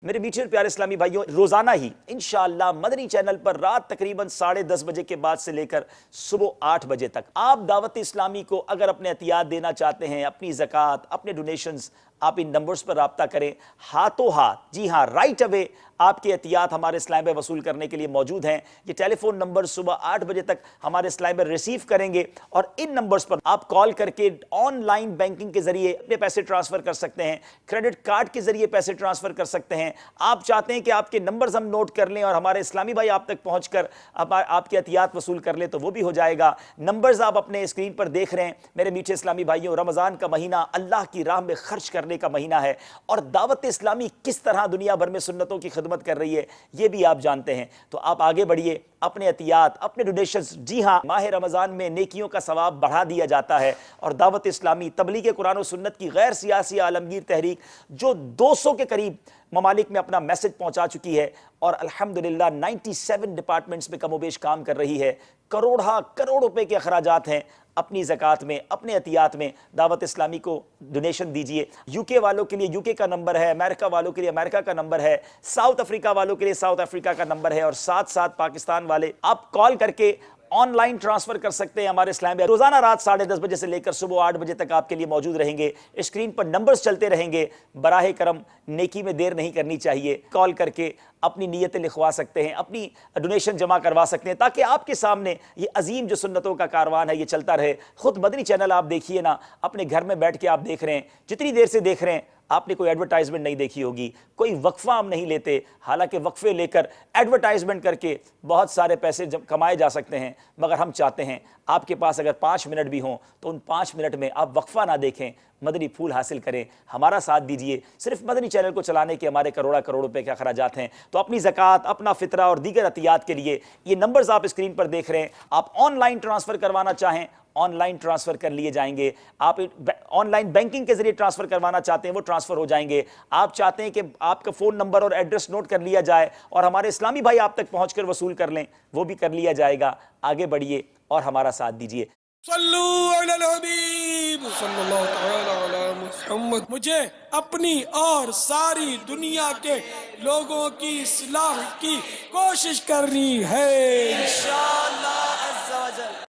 मेरे मीठे और प्यारे इस्लामी भाइयों, रोजाना ही इंशाअल्लाह मदनी चैनल पर रात तकरीबन 10:30 बजे के बाद से लेकर सुबह 8 बजे तक आप दावत इस्लामी को अगर अपने एहतियात देना चाहते हैं, अपनी ज़कात, अपने डोनेशंस, आप इन नंबर्स पर राब्ता करें। हाथों हाथ, जी हाँ, राइट अवे आपके एहतियात हमारे इस्लाम में वसूल करने के लिए मौजूद हैं। ये टेलीफोन नंबर सुबह 8 बजे तक हमारे इस्लाम में रिसीव करेंगे और इन नंबर्स पर आप कॉल करके ऑनलाइन बैंकिंग के जरिए अपने पैसे ट्रांसफर कर सकते हैं, क्रेडिट कार्ड के जरिए पैसे ट्रांसफर कर सकते हैं। आप चाहते हैं कि आपके नंबर्स हम नोट कर लें और हमारे इस्लामी भाई आप तक पहुंचकर आपके एहतियात वसूल कर लें, तो वो भी हो जाएगा। नंबर्स आप अपने स्क्रीन पर देख रहे हैं। मेरे मीठे इस्लामी भाइयों, रमज़ान का महीना अल्लाह की राह में खर्च करने का महीना है और दावत इस्लामी किस तरह दुनिया भर में सुन्नतों की खिदमत कर रही है ये भी आप जानते हैं। तो आप आगे बढ़िए, अपने एहतियात, अपने डोनेशंस, जी हाँ, माह रमज़ान में नेकियों का सवाब बढ़ा दिया जाता है और दावत इस्लामी तबलीग कुरान और सुन्नत की गैर सियासी आलमगीर तहरीक जो 200 के करीब ममालिक में अपना मैसेज पहुंचा चुकी है और अल्हम्दुलिल्लाह 97 डिपार्टमेंट्स में कमोबेश काम कर रही है। करोड़ रुपए के अखराजात हैं। अपनी ज़कात में, अपने एहतियात में दावत इस्लामी को डोनेशन दीजिए। यूके वालों के लिए यूके का नंबर है, अमेरिका वालों के लिए अमेरिका का नंबर है, साउथ अफ्रीका वालों के लिए साउथ अफ्रीका का नंबर है और साथ साथ पाकिस्तान वाले आप कॉल करके ऑनलाइन ट्रांसफर कर सकते हैं। हमारे इस्लाम में रोजाना रात 10:30 बजे से लेकर सुबह 8 बजे तक आपके लिए मौजूद रहेंगे। स्क्रीन पर नंबर्स चलते रहेंगे। बराहे करम नेकी में देर नहीं करनी चाहिए। कॉल करके अपनी नीयतें लिखवा सकते हैं, अपनी डोनेशन जमा करवा सकते हैं ताकि आपके सामने ये अजीम जो सुन्नतों का कारवान है ये चलता रहे। खुद मदनी चैनल आप देखिए ना, अपने घर में बैठ के आप देख रहे हैं, जितनी देर से देख रहे हैं आपने कोई एडवर्टाइजमेंट नहीं देखी होगी, कोई वक्फा हम नहीं लेते। हालांकि वक्फे लेकर एडवर्टाइजमेंट करके बहुत सारे पैसे कमाए जा सकते हैं, मगर हम चाहते हैं आपके पास अगर 5 मिनट भी हों तो उन 5 मिनट में आप वक्फा ना देखें, मदनी फूल हासिल करें, हमारा साथ दीजिए। सिर्फ मदनी चैनल को चलाने के हमारे करोड़ रुपए के अखराजात हैं। तो अपनी ज़कात, अपना फितरा और दीगर अतियात के लिए ये नंबर्स आप स्क्रीन पर देख रहे हैं। आप ऑनलाइन ट्रांसफ़र करवाना चाहें, ऑनलाइन ट्रांसफर कर लिए जाएंगे। आप ऑनलाइन बैंकिंग के जरिए ट्रांसफर करवाना चाहते हैं, वो ट्रांसफर हो जाएंगे। आप चाहते हैं कि आपका फोन नंबर और एड्रेस नोट कर लिया जाए और हमारे इस्लामी भाई आप तक पहुंचकर वसूल कर लें, वो भी कर लिया जाएगा। आगे बढ़िए और हमारा साथ दीजिए। मुझे अपनी और सारी दुनिया के लोगों की इस्लाह की कोशिश करनी है इंशाअल्लाह।